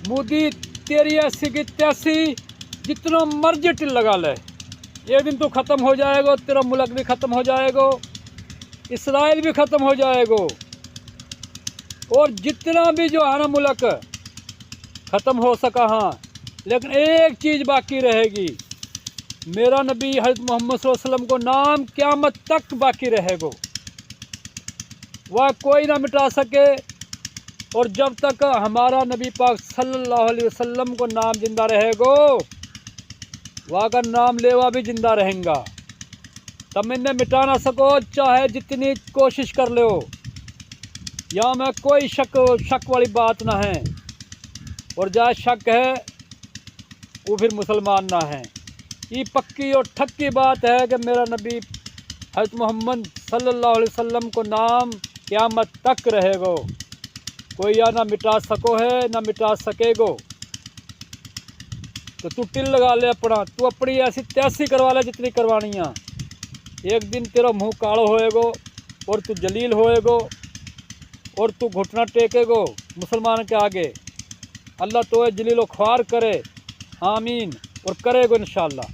मोदी तेरी ऐसी की तैसी, जितना मर्जी टिल लगा ले, एक दिन तो ख़त्म हो जाएगा, तेरा मुल्क भी ख़त्म हो जाएगा, इसराइल भी ख़त्म हो जाएगा, और जितना भी जो है ना मुल्क ख़त्म हो सका। हाँ, लेकिन एक चीज़ बाकी रहेगी, मेरा नबी हज़रत मोहम्मद सल्लल्लाहु अलैहि वसल्लम को नाम क़यामत तक बाकी रहेगा, वह कोई ना मिटा सके। और जब तक हमारा नबी पाक सल्लल्लाहु अलैहि वसल्लम को नाम जिंदा रहेगा, वह का नाम लेवा भी जिंदा रहेगा, तब इन्हें मिटा ना सको, चाहे जितनी कोशिश कर लो। यहाँ में कोई शक वाली बात ना है, और जहाँ शक है वो फिर मुसलमान ना है। ये पक्की और ठक्की बात है कि मेरा नबी हज़रत मोहम्मद सल्लल्लाहु अलैहि वसल्लम को नाम क़यामत तक रहेगा, कोई या ना मिटा सको है ना मिटा सकेगो। तो तू टिल लगा ले अपना, तू अपनी ऐसी तैसी करवा ले जितनी करवानी है। एक दिन तेरा मुंह कालो होएगो और तू जलील होएगो, और तू घुटना टेकेगो मुसलमान के आगे। अल्लाह तो जलील ख्वार करे, आमीन, और करेगो इंशाअल्लाह।